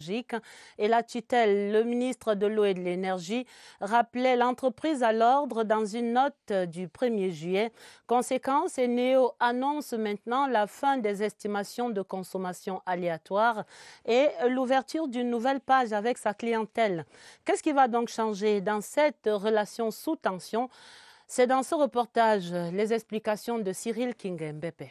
énergique et la tutelle. Le ministre de l'Eau et de l'Énergie rappelait l'entreprise à l'ordre dans une note du 1er juillet. Conséquence, Eneo annonce maintenant la fin des estimations de consommation aléatoire et l'ouverture d'une nouvelle page avec sa clientèle. Qu'est-ce qui va donc changer dans cette relation sous tension? C'est dans ce reportage les explications de Cyril Kingembepe.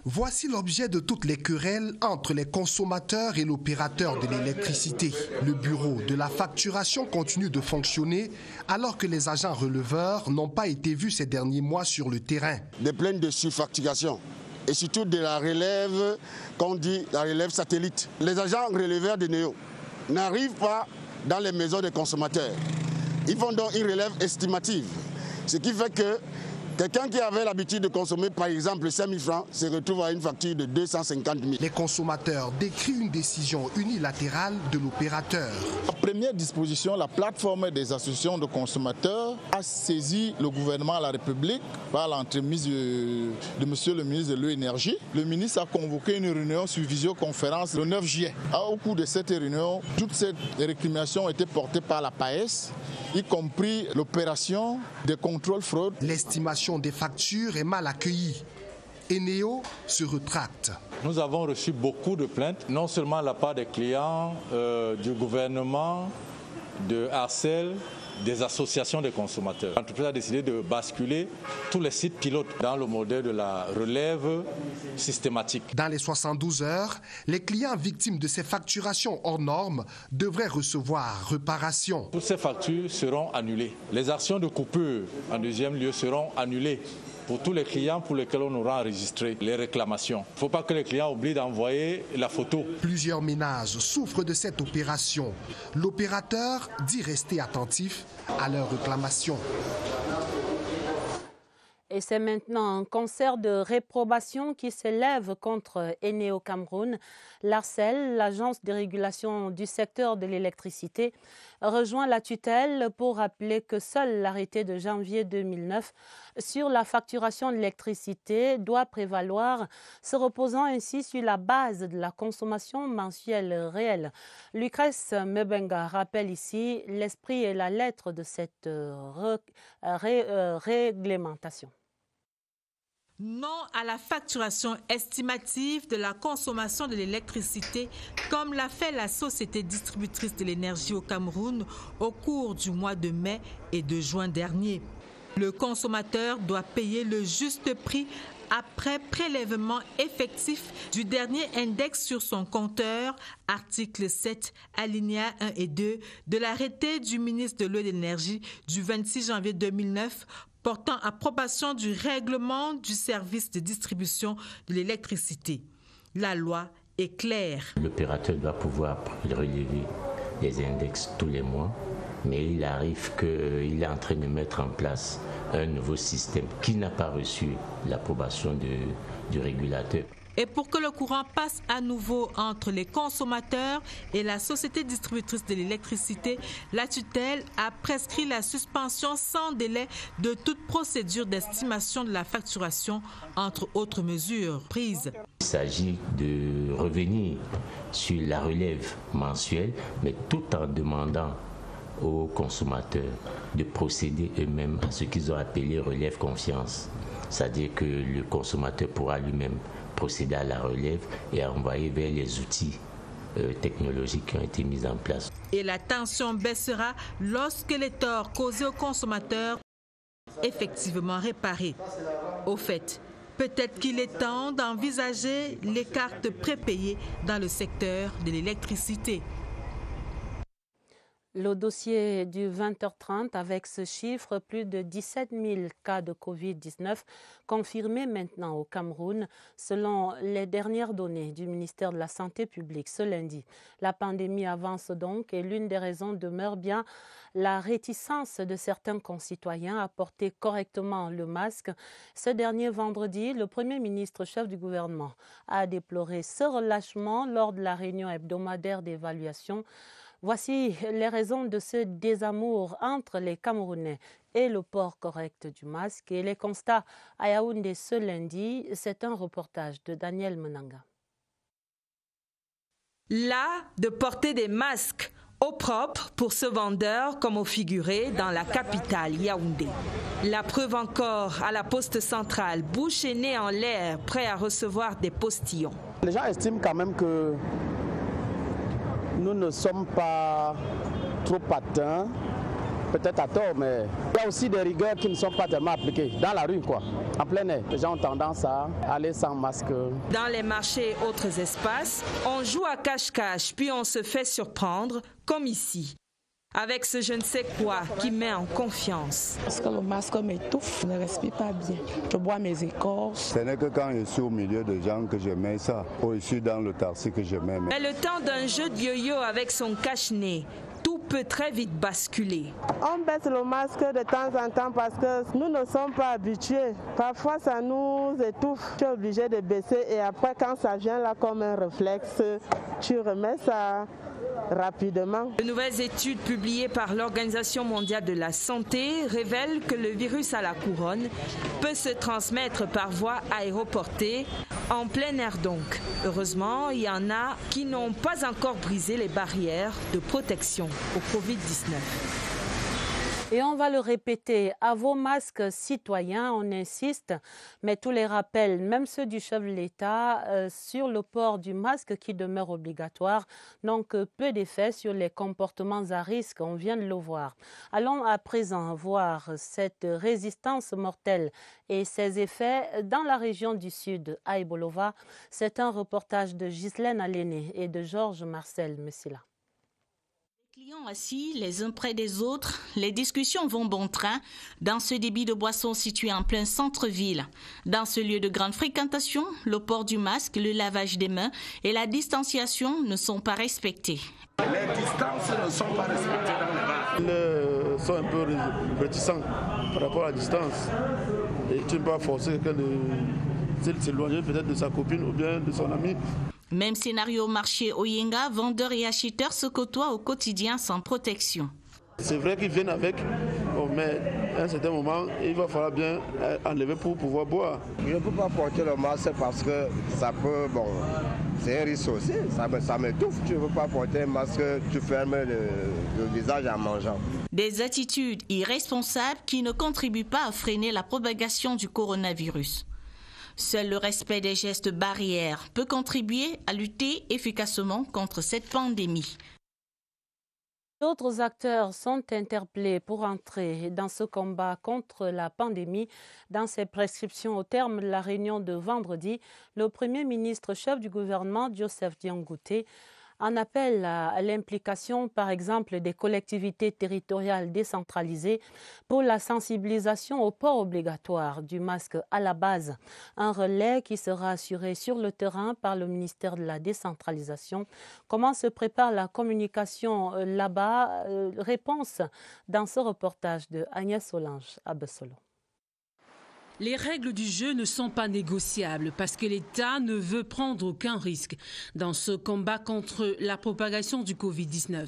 Voici l'objet de toutes les querelles entre les consommateurs et l'opérateur de l'électricité. Le bureau de la facturation continue de fonctionner alors que les agents releveurs n'ont pas été vus ces derniers mois sur le terrain. Des plaintes de surfacturation et surtout de la relève, qu'on dit la relève satellite. Les agents releveurs de Neo n'arrivent pas dans les maisons des consommateurs. Ils font donc une relève estimative, ce qui fait que quelqu'un qui avait l'habitude de consommer par exemple 5 000 francs se retrouve à une facture de 250 000. Les consommateurs décrivent une décision unilatérale de l'opérateur. En première disposition, la plateforme des associations de consommateurs a saisi le gouvernement de la République par l'entremise de monsieur le ministre de l'Énergie. Le ministre a convoqué une réunion sur visioconférence le 9 juillet. Au cours de cette réunion, toutes ces récriminations ont été portées par la PAES, y compris l'opération de contrôle fraude. L'estimation des factures est mal accueillie. Eneo se retracte. Nous avons reçu beaucoup de plaintes, non seulement de la part des clients, du gouvernement, de Arcel, des associations de consommateurs. L'entreprise a décidé de basculer tous les sites pilotes dans le modèle de la relève systématique. Dans les 72 heures, les clients victimes de ces facturations hors normes devraient recevoir réparation. Toutes ces factures seront annulées. Les actions de coupure, en deuxième lieu, seront annulées pour tous les clients pour lesquels on aura enregistré les réclamations. Il ne faut pas que les clients oublient d'envoyer la photo. Plusieurs ménages souffrent de cette opération. L'opérateur dit rester attentif à leurs réclamations. Et c'est maintenant un concert de réprobation qui s'élève contre Eneo Cameroun. L'ARCEL, l'agence de régulation du secteur de l'électricité, rejoint la tutelle pour rappeler que seul l'arrêté de janvier 2009 sur la facturation de l'électricité doit prévaloir, se reposant ainsi sur la base de la consommation mensuelle réelle. Lucrèce Mebenga rappelle ici l'esprit et la lettre de cette réglementation. Non à la facturation estimative de la consommation de l'électricité, comme l'a fait la société distributrice de l'énergie au Cameroun au cours du mois de mai et de juin dernier. Le consommateur doit payer le juste prix après prélèvement effectif du dernier index sur son compteur, article 7, alinéa 1 et 2 de l'arrêté du ministre de l'Eau et de l'Énergie du 26 janvier 2009 portant approbation du règlement du service de distribution de l'électricité. La loi est claire. L'opérateur doit pouvoir relever les index tous les mois, mais il arrive qu'il est en train de mettre en place un nouveau système qui n'a pas reçu l'approbation du régulateur. Et pour que le courant passe à nouveau entre les consommateurs et la société distributrice de l'électricité, la tutelle a prescrit la suspension sans délai de toute procédure d'estimation de la facturation, entre autres mesures prises. Il s'agit de revenir sur la relève mensuelle, mais tout en demandant aux consommateurs de procéder eux-mêmes à ce qu'ils ont appelé relève confiance. C'est-à-dire que le consommateur pourra lui-même procéder à la relève et à envoyer vers les outils technologiques qui ont été mis en place. Et la tension baissera lorsque les torts causés aux consommateurs sont effectivement réparés. Au fait, peut-être qu'il est temps d'envisager les cartes prépayées dans le secteur de l'électricité. Le dossier du 20h30 avec ce chiffre, plus de 17 000 cas de Covid-19 confirmés maintenant au Cameroun, selon les dernières données du ministère de la Santé publique ce lundi. La pandémie avance donc et l'une des raisons demeure bien la réticence de certains concitoyens à porter correctement le masque. Ce dernier vendredi, le Premier ministre chef du gouvernement a déploré ce relâchement lors de la réunion hebdomadaire d'évaluation. Voici les raisons de ce désamour entre les Camerounais et le port correct du masque et les constats à Yaoundé ce lundi. C'est un reportage de Daniel Menanga. Là, de porter des masques au propre pour ce vendeur comme au figuré dans la capitale Yaoundé. La preuve encore à la poste centrale, bouche et nez en l'air, prêt à recevoir des postillons. Les gens estiment quand même que nous ne sommes pas trop patins, peut-être à tort, mais il y a aussi des rigueurs qui ne sont pas tellement appliquées dans la rue, quoi. En plein air, les gens ont tendance à aller sans masque. Dans les marchés et autres espaces, on joue à cache-cache, puis on se fait surprendre, comme ici, avec ce je ne sais quoi qui met en confiance. Parce que le masque m'étouffe, je ne respire pas bien. Je bois mes écorces. Ce n'est que quand je suis au milieu de gens que je mets ça, ou je suis dans le taxi que je mets. Mais le temps d'un jeu de yo-yo avec son cache-nez, tout peut très vite basculer. On baisse le masque de temps en temps parce que nous ne sommes pas habitués. Parfois, ça nous étouffe. Tu es obligé de baisser et après, quand ça vient là comme un réflexe, tu remets ça rapidement. De nouvelles études publiées par l'Organisation mondiale de la santé révèlent que le virus à la couronne peut se transmettre par voie aéroportée, en plein air donc. Heureusement, il y en a qui n'ont pas encore brisé les barrières de protection au Covid-19. Et on va le répéter, à vos masques citoyens, on insiste, mais tous les rappels, même ceux du chef de l'État, sur le port du masque qui demeure obligatoire, n'ont que peu d'effet sur les comportements à risque, on vient de le voir. Allons à présent voir cette résistance mortelle et ses effets dans la région du Sud, à Ibolova. C'est un reportage de Ghislaine Aléné et de Georges Marcel Messila. Clients assis les uns près des autres, les discussions vont bon train dans ce débit de boissons situé en plein centre-ville. Dans ce lieu de grande fréquentation, le port du masque, le lavage des mains et la distanciation ne sont pas respectés. Les distances ne sont pas respectées dans les bars. Ils sont un peu réticents par rapport à la distance. Et tu ne peux pas forcer quelqu'un de s'éloigner peut-être de sa copine ou bien de son ami. Même scénario au marché Oyenga, vendeurs et acheteurs se côtoient au quotidien sans protection. C'est vrai qu'ils viennent avec, mais à un certain moment, il va falloir bien enlever pour pouvoir boire. Je ne peux pas porter le masque parce que ça peut, c'est un risque aussi, ça m'étouffe. Tu ne peux pas porter un masque, tu fermes le visage en mangeant. Des attitudes irresponsables qui ne contribuent pas à freiner la propagation du coronavirus. Seul le respect des gestes barrières peut contribuer à lutter efficacement contre cette pandémie. D'autres acteurs sont interpellés pour entrer dans ce combat contre la pandémie. Dans ses prescriptions au terme de la réunion de vendredi, le Premier ministre chef du gouvernement, Joseph Diangoute, en appelle à l'implication, par exemple, des collectivités territoriales décentralisées pour la sensibilisation au port obligatoire du masque à la base. Un relais qui sera assuré sur le terrain par le ministère de la décentralisation. Comment se prépare la communication là-bas? Réponse dans ce reportage de Agnès Solange à Bessolo. Les règles du jeu ne sont pas négociables parce que l'État ne veut prendre aucun risque dans ce combat contre la propagation du Covid-19.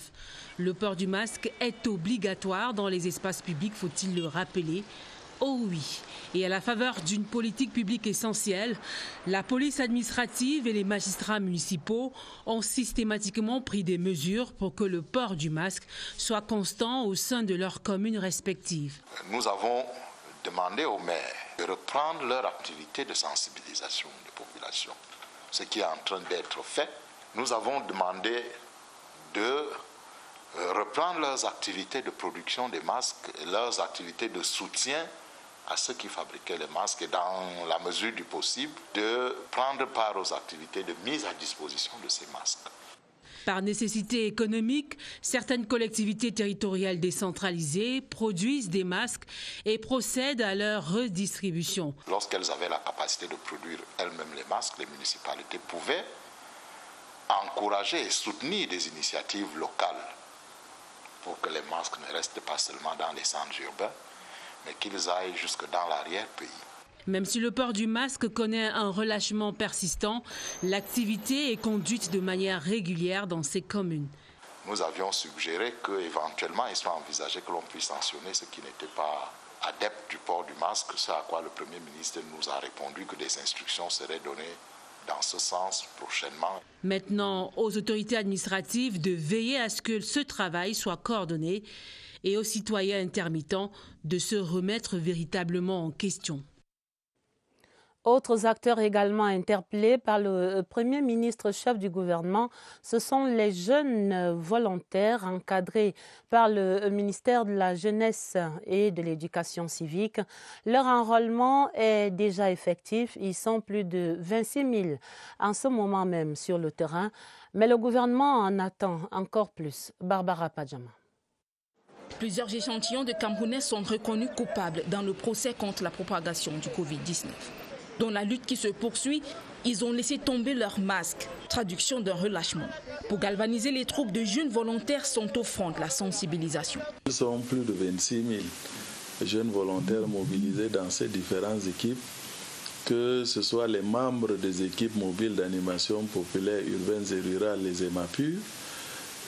Le port du masque est obligatoire dans les espaces publics, faut-il le rappeler? Oh oui, et à la faveur d'une politique publique essentielle, la police administrative et les magistrats municipaux ont systématiquement pris des mesures pour que le port du masque soit constant au sein de leurs communes respectives. Nous avons demandé aux maires de reprendre leur activité de sensibilisation des populations, ce qui est en train d'être fait. Nous avons demandé de reprendre leurs activités de production des masques et leurs activités de soutien à ceux qui fabriquaient les masques et dans la mesure du possible de prendre part aux activités de mise à disposition de ces masques. Par nécessité économique, certaines collectivités territoriales décentralisées produisent des masques et procèdent à leur redistribution. Lorsqu'elles avaient la capacité de produire elles-mêmes les masques, les municipalités pouvaient encourager et soutenir des initiatives locales pour que les masques ne restent pas seulement dans les centres urbains, mais qu'ils aillent jusque dans l'arrière-pays. Même si le port du masque connaît un relâchement persistant, l'activité est conduite de manière régulière dans ces communes. Nous avions suggéré qu'éventuellement il soit envisagé que l'on puisse sanctionner ceux qui n'étaient pas adeptes du port du masque, ce à quoi le Premier ministre nous a répondu que des instructions seraient données dans ce sens prochainement. Maintenant, aux autorités administratives de veiller à ce que ce travail soit coordonné et aux citoyens intermittents de se remettre véritablement en question. Autres acteurs également interpellés par le Premier ministre chef du gouvernement, ce sont les jeunes volontaires encadrés par le ministère de la Jeunesse et de l'Éducation civique. Leur enrôlement est déjà effectif. Ils sont plus de 26 000 en ce moment même sur le terrain. Mais le gouvernement en attend encore plus. Barbara Padjama. Plusieurs échantillons de Camerounais sont reconnus coupables dans le procès contre la propagation du Covid-19. Dans la lutte qui se poursuit, ils ont laissé tomber leurs masques, traduction d'un relâchement. Pour galvaniser les troupes, de jeunes volontaires sont au front de la sensibilisation. Ils sont plus de 26 000 jeunes volontaires mobilisés dans ces différentes équipes, que ce soit les membres des équipes mobiles d'animation populaire urbaines et rurales, les EMAPUR,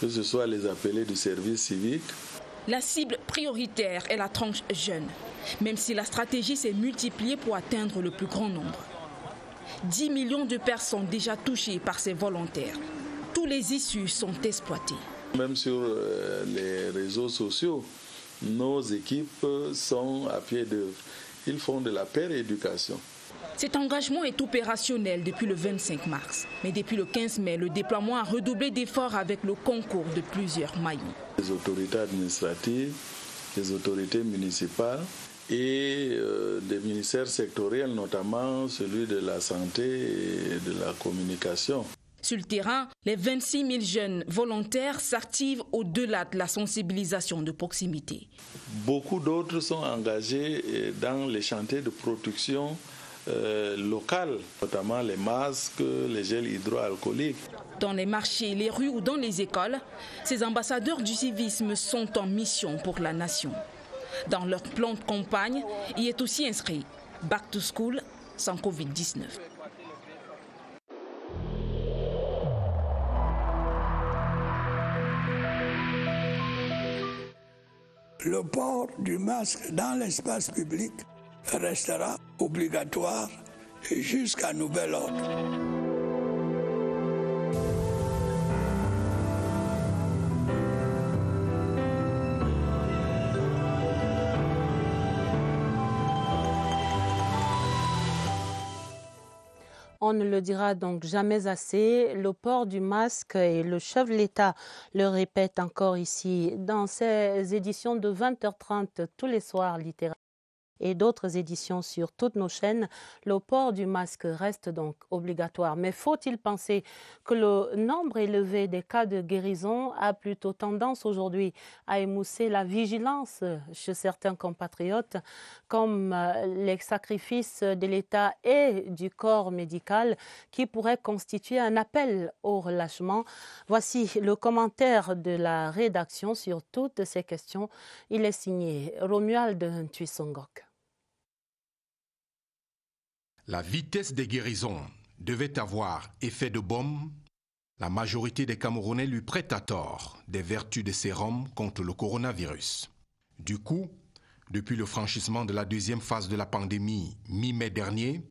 que ce soit les appelés du service civique. La cible prioritaire est la tranche jeune, même si la stratégie s'est multipliée pour atteindre le plus grand nombre. 10 millions de personnes déjà touchées par ces volontaires. Tous les issues sont exploitées. Même sur les réseaux sociaux, nos équipes sont à pied d'œuvre. Ils font de la péréducation. Cet engagement est opérationnel depuis le 25 mars. Mais depuis le 15 mai, le déploiement a redoublé d'efforts avec le concours de plusieurs maillons. Les autorités administratives, les autorités municipales et des ministères sectoriels, notamment celui de la santé et de la communication. Sur le terrain, les 26 000 jeunes volontaires s'activent au-delà de la sensibilisation de proximité. Beaucoup d'autres sont engagés dans les chantiers de production locale, notamment les masques, les gels hydroalcooliques. Dans les marchés, les rues ou dans les écoles, ces ambassadeurs du civisme sont en mission pour la nation. Dans leur plan de campagne, il est aussi inscrit « Back to School sans Covid-19 ». Le port du masque dans l'espace public restera obligatoire jusqu'à nouvel ordre. On ne le dira donc jamais assez, le port du masque, et le chef de l'État le répète encore ici dans ses éditions de 20h30 tous les soirs littéraires et d'autres éditions sur toutes nos chaînes, le port du masque reste donc obligatoire. Mais faut-il penser que le nombre élevé des cas de guérison a plutôt tendance aujourd'hui à émousser la vigilance chez certains compatriotes, comme les sacrifices de l'État et du corps médical qui pourraient constituer un appel au relâchement? Voici le commentaire de la rédaction sur toutes ces questions. Il est signé Romuald Ntuisongok. La vitesse des guérisons devait avoir effet de bombe. La majorité des Camerounais lui prêtent à tort des vertus de sérum contre le coronavirus. Du coup, depuis le franchissement de la deuxième phase de la pandémie mi-mai dernier,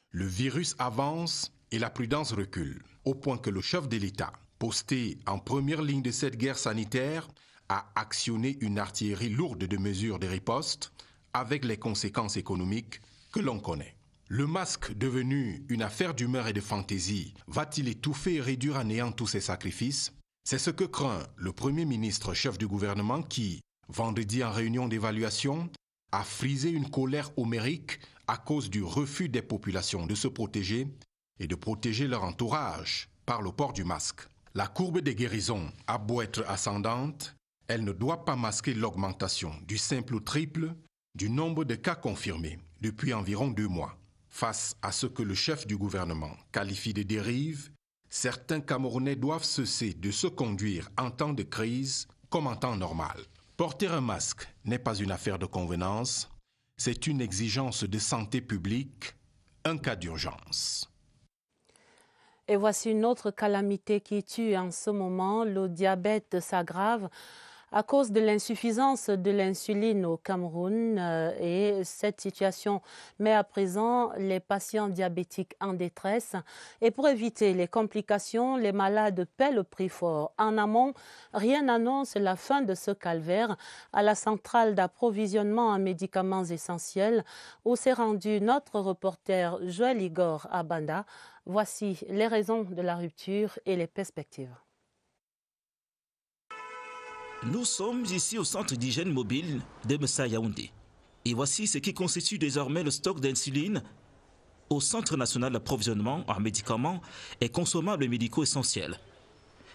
le virus avance et la prudence recule, au point que le chef de l'État, posté en première ligne de cette guerre sanitaire, a actionné une artillerie lourde de mesures de riposte avec les conséquences économiques que l'on connaît. Le masque, devenu une affaire d'humeur et de fantaisie, va-t-il étouffer et réduire à néant tous ces sacrifices? C'est ce que craint le Premier ministre chef du gouvernement qui, vendredi en réunion d'évaluation, a frisé une colère homérique à cause du refus des populations de se protéger et de protéger leur entourage par le port du masque. La courbe des guérisons a beau être ascendante, elle ne doit pas masquer l'augmentation du simple au triple du nombre de cas confirmés depuis environ 2 mois. Face à ce que le chef du gouvernement qualifie de dérive, certains Camerounais doivent cesser de se conduire en temps de crise comme en temps normal. Porter un masque n'est pas une affaire de convenance, c'est une exigence de santé publique, un cas d'urgence. Et voici une autre calamité qui tue en ce moment. Le diabète s'aggrave À cause de l'insuffisance de l'insuline au Cameroun et cette situation met à présent les patients diabétiques en détresse. Et pour éviter les complications, les malades paient le prix fort. En amont, rien n'annonce la fin de ce calvaire à la centrale d'approvisionnement en médicaments essentiels où s'est rendu notre reporter Joël Igor à Banda. Voici les raisons de la rupture et les perspectives. Nous sommes ici au centre d'hygiène mobile de Messa Yaoundé. Et voici ce qui constitue désormais le stock d'insuline au Centre national d'approvisionnement en médicaments et consommables médicaux essentiels.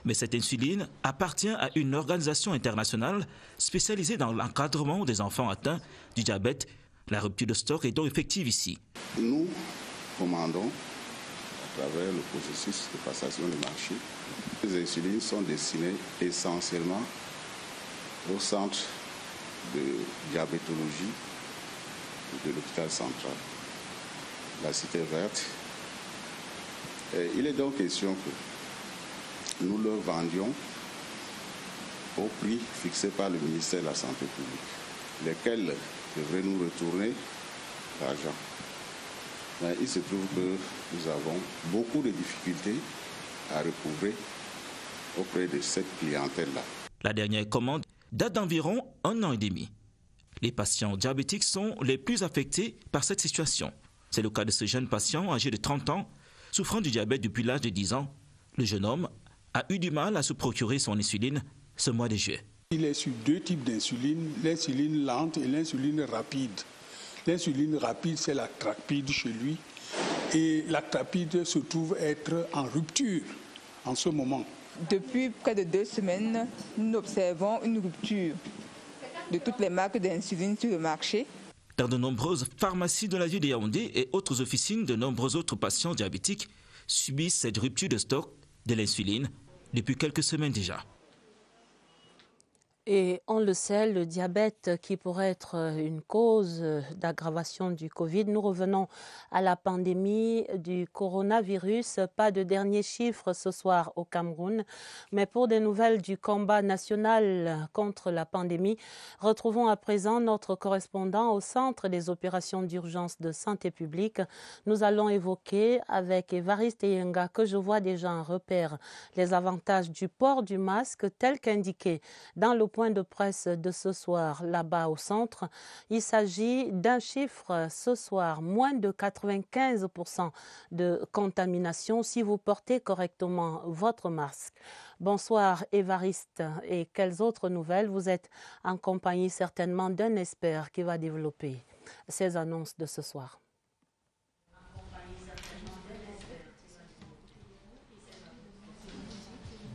Mais cette insuline appartient à une organisation internationale spécialisée dans l'encadrement des enfants atteints du diabète. La rupture de stock est donc effective ici. Nous commandons à travers le processus de passation de marché. Les insulines sont destinées essentiellement au centre de diabétologie de l'hôpital central, la Cité Verte. Et il est donc question que nous le vendions au prix fixé par le ministère de la Santé publique, lesquels devraient nous retourner l'argent. Mais il se trouve que nous avons beaucoup de difficultés à recouvrer auprès de cette clientèle-là. La dernière commande date d'environ 1 an et demi. Les patients diabétiques sont les plus affectés par cette situation. C'est le cas de ce jeune patient âgé de 30 ans, souffrant du diabète depuis l'âge de 10 ans. Le jeune homme a eu du mal à se procurer son insuline ce mois de juillet. Il est sur 2 types d'insuline, l'insuline lente et l'insuline rapide. L'insuline rapide, c'est la Trapide chez lui. Et la Trapide se trouve être en rupture en ce moment. Depuis près de 2 semaines, nous observons une rupture de toutes les marques d'insuline sur le marché. Dans de nombreuses pharmacies de la ville de Yaoundé et autres officines, de nombreux autres patients diabétiques subissent cette rupture de stock de l'insuline depuis quelques semaines déjà. Et on le sait, le diabète qui pourrait être une cause d'aggravation du Covid. Nous revenons à la pandémie du coronavirus. Pas de derniers chiffres ce soir au Cameroun. Mais pour des nouvelles du combat national contre la pandémie, retrouvons à présent notre correspondant au Centre des opérations d'urgence de santé publique. Nous allons évoquer avec Évariste Eyenga, que je vois déjà en repère, les avantages du port du masque tel qu'indiqué dans le point de presse de ce soir là-bas au centre. Il s'agit d'un chiffre ce soir, moins de 95% de contamination si vous portez correctement votre masque. Bonsoir Évariste, et quelles autres nouvelles? Vous êtes en compagnie certainement d'un expert qui va développer ces annonces de ce soir.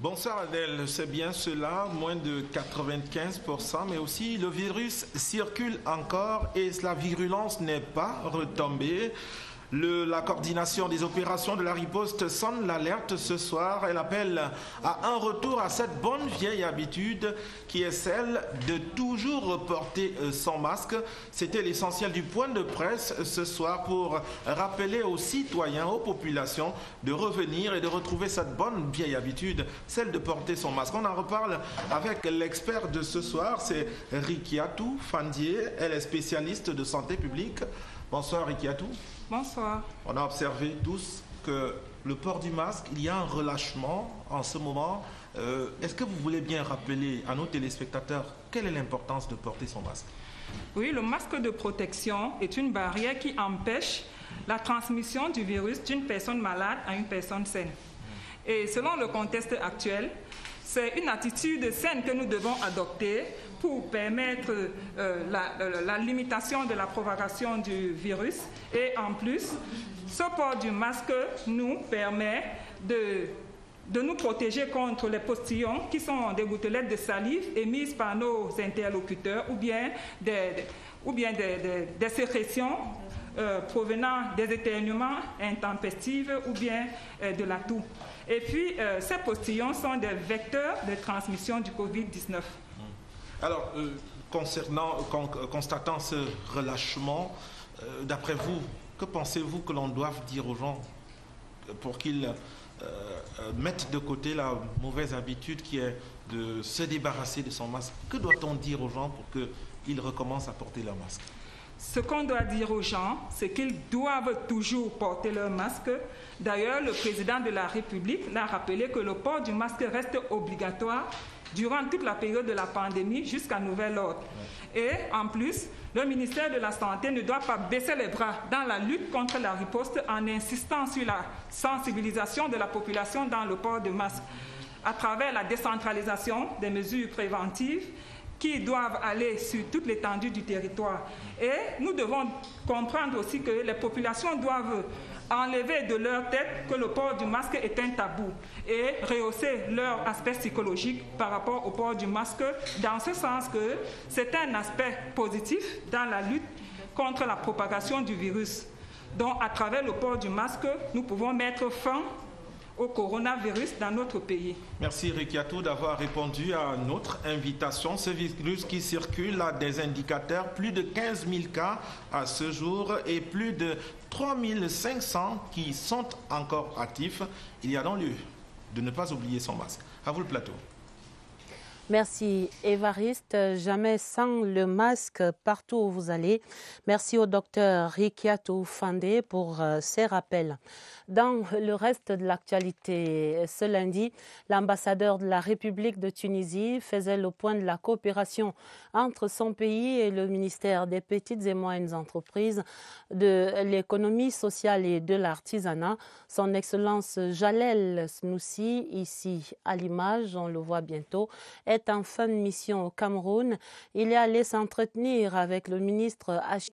Bonsoir Adèle, c'est bien cela, moins de 95%, mais aussi le virus circule encore et la virulence n'est pas retombée. La coordination des opérations de la riposte sonne l'alerte ce soir. Elle appelle à un retour à cette bonne vieille habitude qui est celle de toujours porter son masque. C'était l'essentiel du point de presse ce soir pour rappeler aux citoyens, aux populations de revenir et de retrouver cette bonne vieille habitude, celle de porter son masque. On en reparle avec l'expert de ce soir, c'est Rikiatou Fandié. Elle est spécialiste de santé publique. Bonsoir Rikiatou. Bonsoir. On a observé tous que le port du masque, il y a un relâchement en ce moment. Est-ce que vous voulez bien rappeler à nos téléspectateurs quelle est l'importance de porter son masque? Oui, le masque de protection est une barrière qui empêche la transmission du virus d'une personne malade à une personne saine. Et selon le contexte actuel, c'est une attitude saine que nous devons adopter pour permettre la limitation de la propagation du virus. Et en plus, ce port du masque nous permet de nous protéger contre les postillons qui sont des gouttelettes de salive émises par nos interlocuteurs ou bien des sécrétions provenant des éternuements intempestifs ou bien de la toux. Et puis, ces postillons sont des vecteurs de transmission du Covid-19. Alors, constatant ce relâchement, d'après vous, que pensez-vous que l'on doive dire aux gens pour qu'ils mettre de côté la mauvaise habitude qui est de se débarrasser de son masque. Que doit-on dire aux gens pour qu'ils recommencent à porter leur masque? Ce qu'on doit dire aux gens, c'est qu'ils doivent toujours porter leur masque. D'ailleurs, le président de la République l'a rappelé que le port du masque reste obligatoire durant toute la période de la pandémie jusqu'à nouvel ordre. Et en plus, le ministère de la Santé ne doit pas baisser les bras dans la lutte contre la riposte en insistant sur la sensibilisation de la population dans le port de masque à travers la décentralisation des mesures préventives qui doivent aller sur toute l'étendue du territoire. Et nous devons comprendre aussi que les populations doivent enlever de leur tête que le port du masque est un tabou et rehausser leur aspect psychologique par rapport au port du masque, dans ce sens que c'est un aspect positif dans la lutte contre la propagation du virus. Donc, à travers le port du masque, nous pouvons mettre fin au coronavirus dans notre pays. Merci Rekiatou d'avoir répondu à notre invitation. Ce virus qui circule a des indicateurs, plus de 15 000 cas à ce jour et plus de 3 500 qui sont encore actifs. Il y a donc lieu de ne pas oublier son masque. À vous le plateau. Merci Évariste, jamais sans le masque partout où vous allez. Merci au docteur Rekiatou Fandé pour ces rappels. Dans le reste de l'actualité, ce lundi, l'ambassadeur de la République de Tunisie faisait le point de la coopération entre son pays et le ministère des Petites et Moyennes Entreprises, de l'économie sociale et de l'artisanat. Son Excellence Jalel Snoussi, ici à l'image, on le voit bientôt, est en fin de mission au Cameroun. Il est allé s'entretenir avec le ministre Achille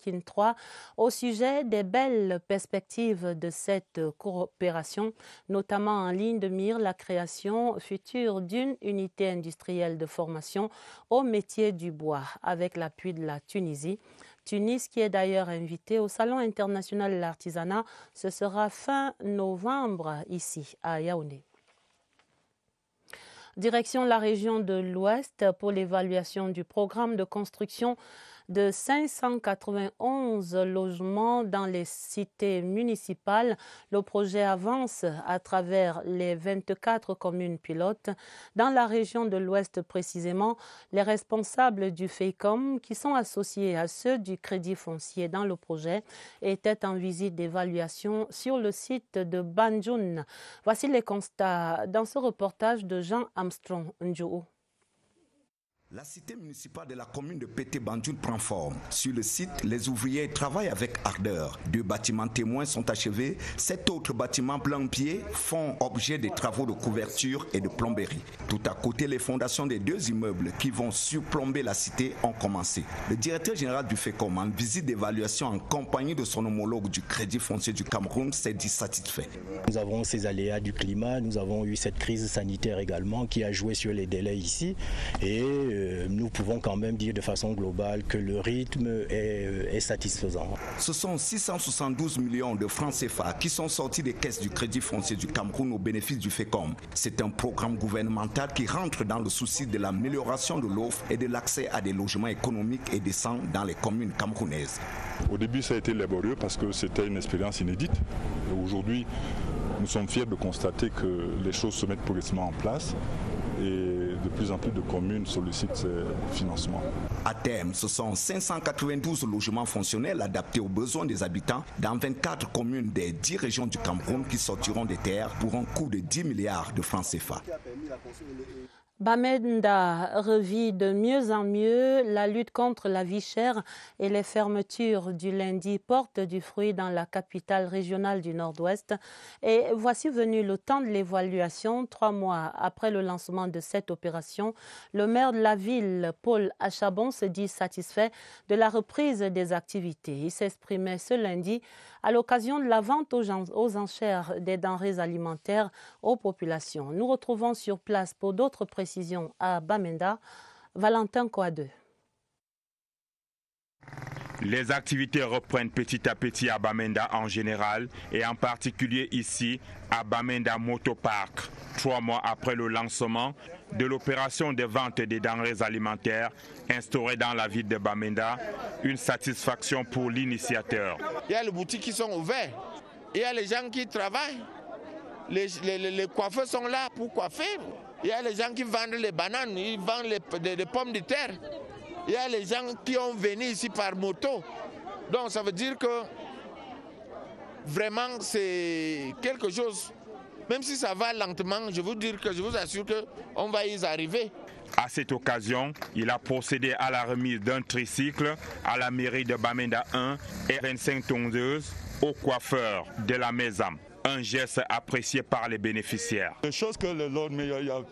III au sujet des belles perspectives de cette coopération, notamment en ligne de mire la création future d'une unité industrielle de formation au métier du bois avec l'appui de la Tunisie. Tunis qui est d'ailleurs invité au Salon international de l'artisanat. Ce sera fin novembre ici à Yaoundé. Direction la région de l'Ouest pour l'évaluation du programme de construction de 591 logements dans les cités municipales. Le projet avance à travers les 24 communes pilotes. Dans la région de l'Ouest précisément, les responsables du FEICOM, qui sont associés à ceux du Crédit foncier dans le projet, étaient en visite d'évaluation sur le site de Banjoun. Voici les constats dans ce reportage de Jean Armstrong Ndjou. La cité municipale de la commune de Pété-Banjoun prend forme. Sur le site, les ouvriers travaillent avec ardeur. 2 bâtiments témoins sont achevés. 7 autres bâtiments plan-pied font objet de travaux de couverture et de plomberie. Tout à côté, les fondations des 2 immeubles qui vont surplomber la cité ont commencé. Le directeur général du FECOM, en visite d'évaluation en compagnie de son homologue du Crédit foncier du Cameroun, s'est dit satisfait. Nous avons ces aléas du climat, nous avons eu cette crise sanitaire également qui a joué sur les délais ici. Et nous pouvons quand même dire de façon globale que le rythme est satisfaisant. Ce sont 672 millions de francs CFA qui sont sortis des caisses du Crédit foncier du Cameroun au bénéfice du FECOM. C'est un programme gouvernemental qui rentre dans le souci de l'amélioration de l'offre et de l'accès à des logements économiques et décents dans les communes camerounaises. Au début, ça a été laborieux parce que c'était une expérience inédite. Aujourd'hui, nous sommes fiers de constater que les choses se mettent progressivement en place. Et de plus en plus de communes sollicitent ces financements. À terme, ce sont 592 logements fonctionnels adaptés aux besoins des habitants dans 24 communes des 10 régions du Cameroun qui sortiront des terres pour un coût de 10 milliards de francs CFA. Bamenda revit de mieux en mieux. La lutte contre la vie chère et les fermetures du lundi portent du fruit dans la capitale régionale du Nord-Ouest. Et voici venu le temps de l'évaluation. 3 mois après le lancement de cette opération, le maire de la ville, Paul Achabon, se dit satisfait de la reprise des activités. Il s'exprimait ce lundi à l'occasion de la vente aux enchères des denrées alimentaires aux populations. Nous retrouvons sur place pour d'autres précisions à Bamenda, Valentin Kouadeux. Les activités reprennent petit à petit à Bamenda en général et en particulier ici à Bamenda Motopark. 3 mois après le lancement de l'opération de vente des denrées alimentaires instaurée dans la ville de Bamenda, une satisfaction pour l'initiateur. Il y a les boutiques qui sont ouvertes, il y a les gens qui travaillent. les coiffeurs sont là pour coiffer. Il y a les gens qui vendent les bananes, ils vendent les pommes de terre. Il y a les gens qui ont venu ici par moto. Donc ça veut dire que vraiment c'est quelque chose, même si ça va lentement, je vous assure qu'on va y arriver. À cette occasion, il a procédé à la remise d'un tricycle à la mairie de Bamenda 1 et 25 tondeuses aux coiffeurs de la Maison. Un geste apprécié par les bénéficiaires. Les choses que le Lord Mayor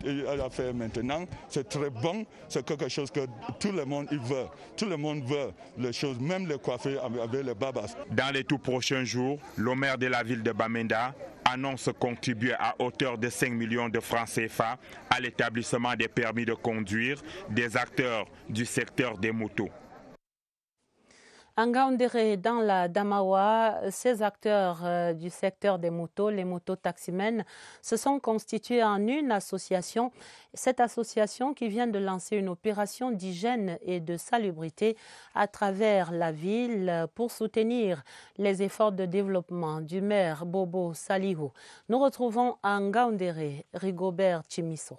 a fait maintenant, c'est très bon. C'est quelque chose que tout le monde veut. Tout le monde veut les choses, même les coiffeurs avec les babas. Dans les tout prochains jours, le maire de la ville de Bamenda annonce contribuer à hauteur de 5 millions de francs CFA à l'établissement des permis de conduire des acteurs du secteur des motos. En Ngaoundéré, dans la Damawa, ces acteurs du secteur des motos, les mototaximens, se sont constitués en une association. Cette association qui vient de lancer une opération d'hygiène et de salubrité à travers la ville pour soutenir les efforts de développement du maire Bobo Salihou. Nous retrouvons à Ngaoundéré Rigobert Chimiso.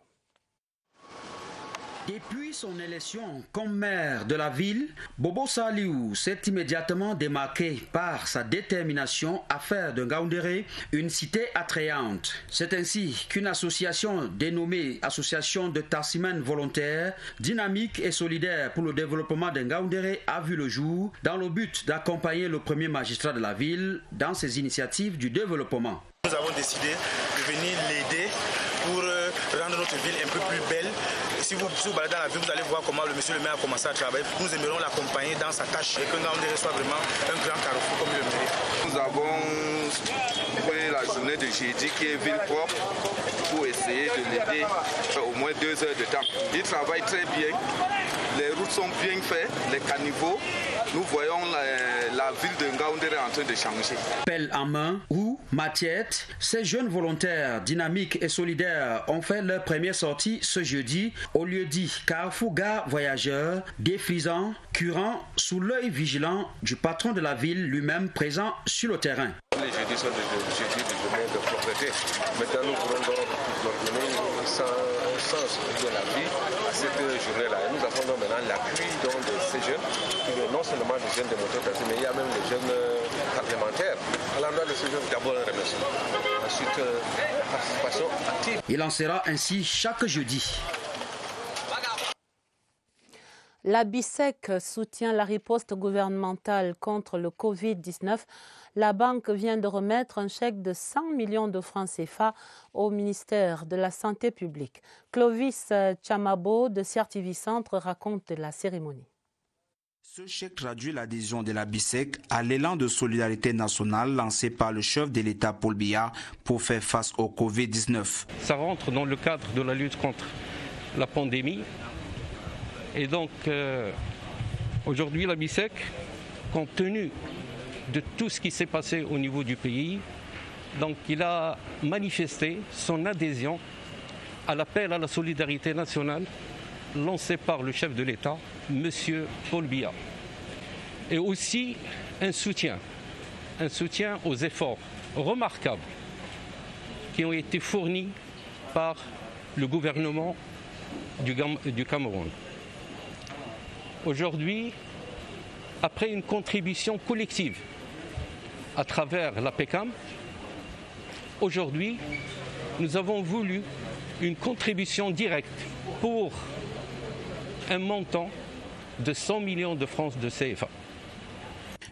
Depuis son élection comme maire de la ville, Bobo Salihou s'est immédiatement démarqué par sa détermination à faire de Ngaoundéré une cité attrayante. C'est ainsi qu'une association dénommée Association de taximens volontaires, dynamique et solidaire pour le développement de Ngaoundéré a vu le jour dans le but d'accompagner le premier magistrat de la ville dans ses initiatives du développement. Nous avons décidé de venir l'aider pour rendre notre ville un peu plus belle. Si vous baladez dans la ville, vous allez voir comment le monsieur le maire a commencé à travailler. Nous aimerons l'accompagner dans sa tâche et que Ngaoundéré soit vraiment un grand carrefour comme il le mérite. Nous avons pris la journée de jeudi qui est ville propre pour essayer de l'aider au moins 2 heures de temps. Il travaille très bien, les routes sont bien faites, les caniveaux. Nous voyons la ville de Ngaoundéré en train de changer. Pelle en main, ou Matiette, ces jeunes volontaires dynamiques et solidaires ont fait leur première sortie ce jeudi au lieu dit Carrefour Gare Voyageurs, défrisant, curant sous l'œil vigilant du patron de la ville lui-même présent sur le terrain. Les jeudis sont des jeudis de journée de propreté. Maintenant, nous pourrons donc donner un sens de la vie à cette journée-là. Et nous avons donc maintenant l'appui de ces jeunes, non seulement des jeunes de mototaxi, mais il y a même des jeunes parlementaires. À l'endroit de ces jeunes, d'abord un remerciement. Ensuite, participation active. Il en sera ainsi chaque jeudi. La BICEC soutient la riposte gouvernementale contre le Covid-19. La banque vient de remettre un chèque de 100 millions de francs CFA au ministère de la Santé publique. Clovis Chamabo de CRTV Centre raconte la cérémonie. Ce chèque traduit l'adhésion de la BICEC à l'élan de solidarité nationale lancé par le chef de l'État Paul Biya pour faire face au Covid-19. Ça rentre dans le cadre de la lutte contre la pandémie. Et donc, aujourd'hui, la BICEC, compte tenu de tout ce qui s'est passé au niveau du pays, donc il a manifesté son adhésion à l'appel à la solidarité nationale lancé par le chef de l'État, M. Paul Biya. Et aussi un soutien aux efforts remarquables qui ont été fournis par le gouvernement du Cameroun. Aujourd'hui, après une contribution collective à travers la PECAM, aujourd'hui, nous avons voulu une contribution directe pour un montant de 100 millions de francs de CFA.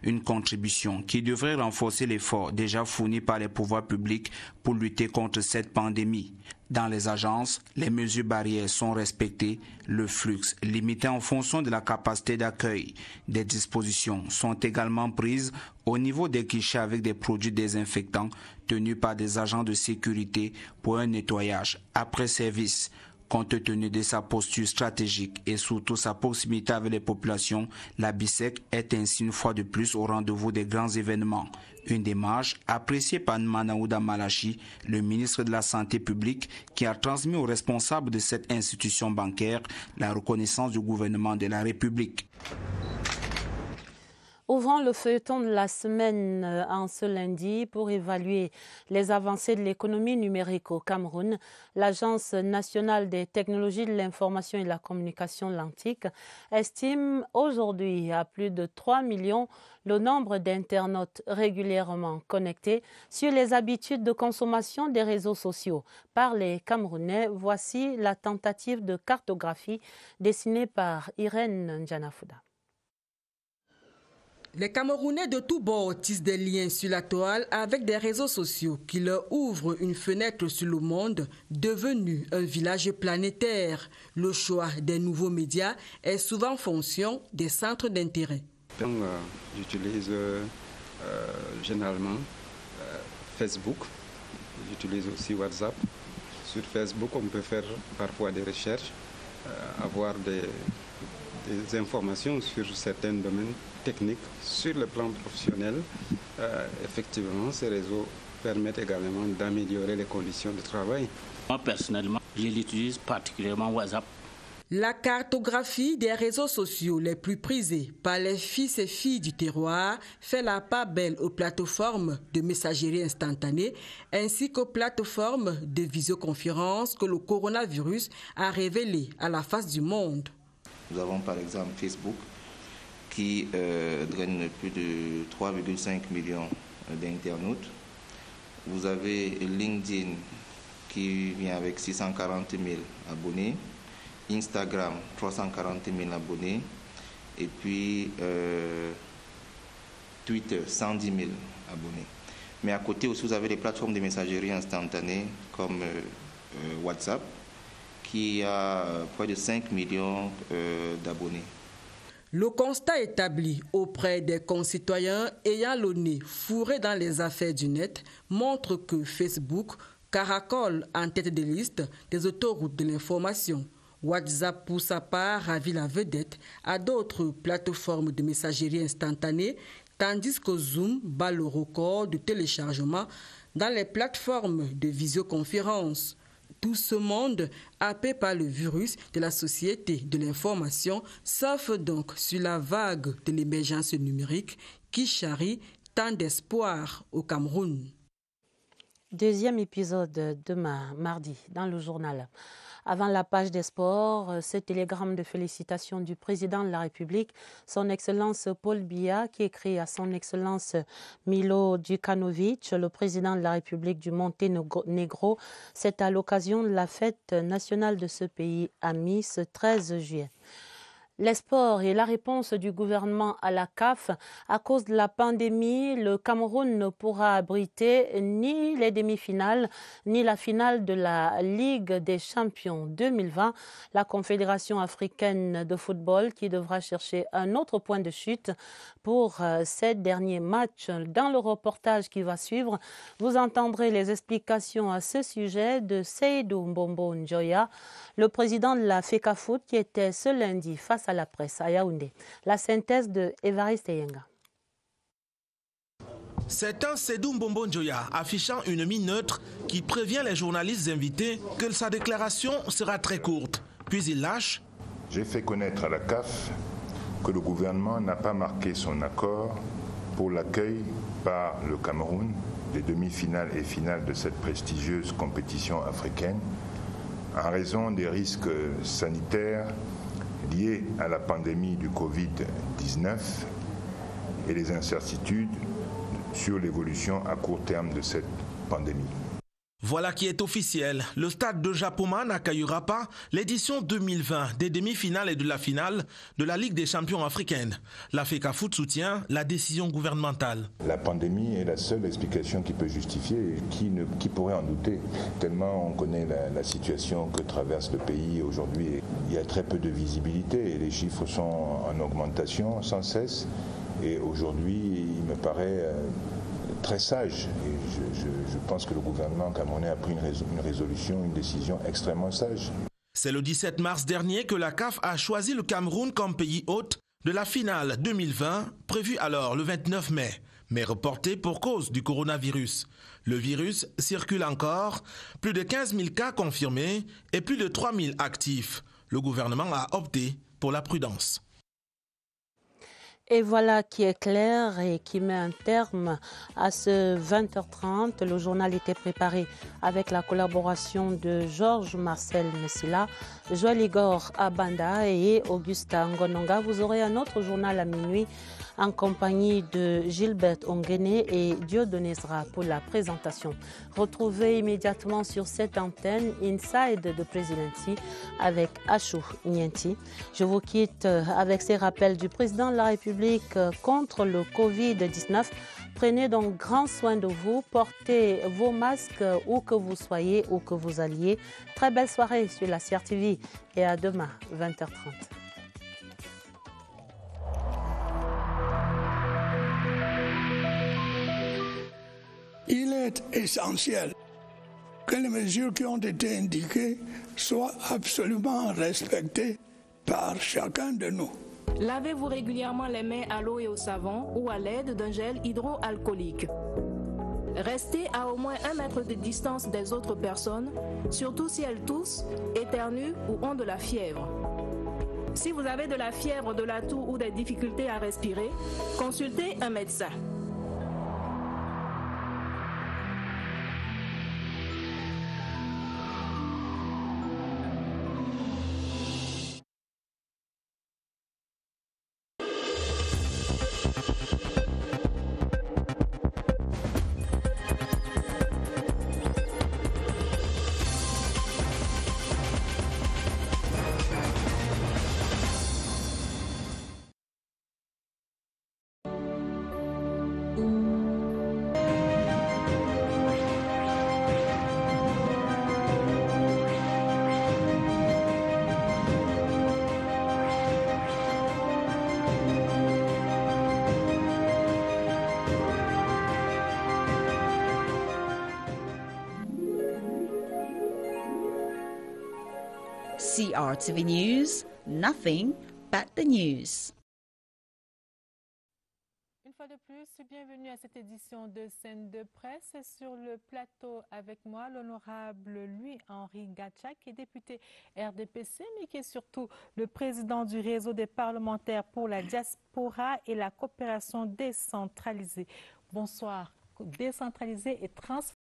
Une contribution qui devrait renforcer l'effort déjà fourni par les pouvoirs publics pour lutter contre cette pandémie. Dans les agences, les mesures barrières sont respectées, le flux limité en fonction de la capacité d'accueil. Des dispositions sont également prises au niveau des guichets avec des produits désinfectants tenus par des agents de sécurité pour un nettoyage après service. Compte tenu de sa posture stratégique et surtout sa proximité avec les populations, la BICEC est ainsi une fois de plus au rendez-vous des grands événements. Une démarche appréciée par Manaouda Malachi, le ministre de la Santé publique, qui a transmis aux responsables de cette institution bancaire la reconnaissance du gouvernement de la République. Ouvrant le feuilleton de la semaine en ce lundi pour évaluer les avancées de l'économie numérique au Cameroun, l'Agence nationale des technologies de l'information et de la communication l'ANTIC estime aujourd'hui à plus de 3 millions le nombre d'internautes régulièrement connectés sur les habitudes de consommation des réseaux sociaux par les Camerounais. Voici la tentative de cartographie dessinée par Irène Ndjanafouda. Les Camerounais de tous bords tissent des liens sur la toile avec des réseaux sociaux qui leur ouvrent une fenêtre sur le monde devenu un village planétaire. Le choix des nouveaux médias est souvent en fonction des centres d'intérêt. J'utilise généralement Facebook, j'utilise aussi WhatsApp. Sur Facebook, on peut faire parfois des recherches, avoir des informations sur certains domaines techniques. Sur le plan professionnel, effectivement, ces réseaux permettent également d'améliorer les conditions de travail. Moi, personnellement, je l'utilise particulièrement WhatsApp. La cartographie des réseaux sociaux les plus prisés par les fils et filles du terroir fait la part belle aux plateformes de messagerie instantanée ainsi qu'aux plateformes de visioconférence que le coronavirus a révélées à la face du monde. Nous avons par exemple Facebook qui draine plus de 3,5 millions d'internautes. Vous avez LinkedIn qui vient avec 640 000 abonnés. Instagram, 340 000 abonnés. Et puis Twitter, 110 000 abonnés. Mais à côté aussi, vous avez les plateformes de messagerie instantanée comme WhatsApp, qui a près de 5 millions d'abonnés. Le constat établi auprès des concitoyens ayant le nez fourré dans les affaires du net montre que Facebook caracole en tête de liste des autoroutes de l'information. WhatsApp, pour sa part, ravit la vedette à d'autres plateformes de messagerie instantanée, tandis que Zoom bat le record de téléchargement dans les plateformes de visioconférence. Tout ce monde, happé par le virus de la société de l'information, surfe donc sur la vague de l'émergence numérique qui charrie tant d'espoir au Cameroun. Deuxième épisode demain, mardi, dans le journal. Avant la page des sports, ce télégramme de félicitations du président de la République, son Excellence Paul Biya, qui écrit à son Excellence Milo Djukanovic, le président de la République du Monténégro. C'est à l'occasion de la fête nationale de ce pays ami, ce 13 juillet. Les sports et la réponse du gouvernement à la CAF. À cause de la pandémie, le Cameroun ne pourra abriter ni les demi-finales ni la finale de la Ligue des champions 2020. La Confédération africaine de football qui devra chercher un autre point de chute pour ces derniers matchs. Dans le reportage qui va suivre, vous entendrez les explications à ce sujet de Seydou Mbombo Njoya, le président de la FECAFOOT qui était ce lundi face à la presse à Yaoundé. La synthèse de Évariste Yenga. C'est un Seydou Mbombo Njoya affichant une mine neutre qui prévient les journalistes invités que sa déclaration sera très courte. Puis il lâche. J'ai fait connaître à la CAF que le gouvernement n'a pas marqué son accord pour l'accueil par le Cameroun des demi-finales et finales de cette prestigieuse compétition africaine en raison des risques sanitaires liés à la pandémie du Covid-19 et les incertitudes sur l'évolution à court terme de cette pandémie. Voilà qui est officiel. Le stade de Japoma n'accueillera pas l'édition 2020 des demi-finales et de la finale de la Ligue des champions africaine. La FECAFOOT soutient la décision gouvernementale. La pandémie est la seule explication qui peut justifier et qui pourrait en douter. Tellement on connaît la situation que traverse le pays aujourd'hui. Il y a très peu de visibilité et les chiffres sont en augmentation sans cesse. Et aujourd'hui, il me paraît très sage. Et je pense que le gouvernement camerounais a pris une résolution, une décision extrêmement sage. C'est le 17 mars dernier que la CAF a choisi le Cameroun comme pays hôte de la finale 2020, prévue alors le 29 mai, mais reportée pour cause du coronavirus. Le virus circule encore, plus de 15 000 cas confirmés et plus de 3 000 actifs. Le gouvernement a opté pour la prudence. Et voilà qui est clair et qui met un terme à ce 20h30. Le journal était préparé avec la collaboration de Georges Marcel Messila, Joël Igor Abanda et Augusta Ngononga. Vous aurez un autre journal à minuit en compagnie de Gilbert Ongene et Dieudonné Zra pour la présentation. Retrouvez immédiatement sur cette antenne Inside de Presidency avec Achou Nienti. Je vous quitte avec ces rappels du président de la République contre le Covid-19. Prenez donc grand soin de vous, portez vos masques où que vous soyez, où que vous alliez. Très belle soirée sur la CRTV et à demain, 20h30. Il est essentiel que les mesures qui ont été indiquées soient absolument respectées par chacun de nous. Lavez-vous régulièrement les mains à l'eau et au savon ou à l'aide d'un gel hydroalcoolique. Restez à au moins 1 mètre de distance des autres personnes, surtout si elles toussent, éternuent ou ont de la fièvre. Si vous avez de la fièvre, de la toux ou des difficultés à respirer, consultez un médecin. CRTV News, nothing but the news. Une fois de plus, bienvenue à cette édition de Scène de presse. Sur le plateau avec moi, l'honorable Louis-Henri Gatchak, qui est député RDPC, mais qui est surtout le président du réseau des parlementaires pour la diaspora et la coopération décentralisée. Bonsoir. Décentralisée et transformée.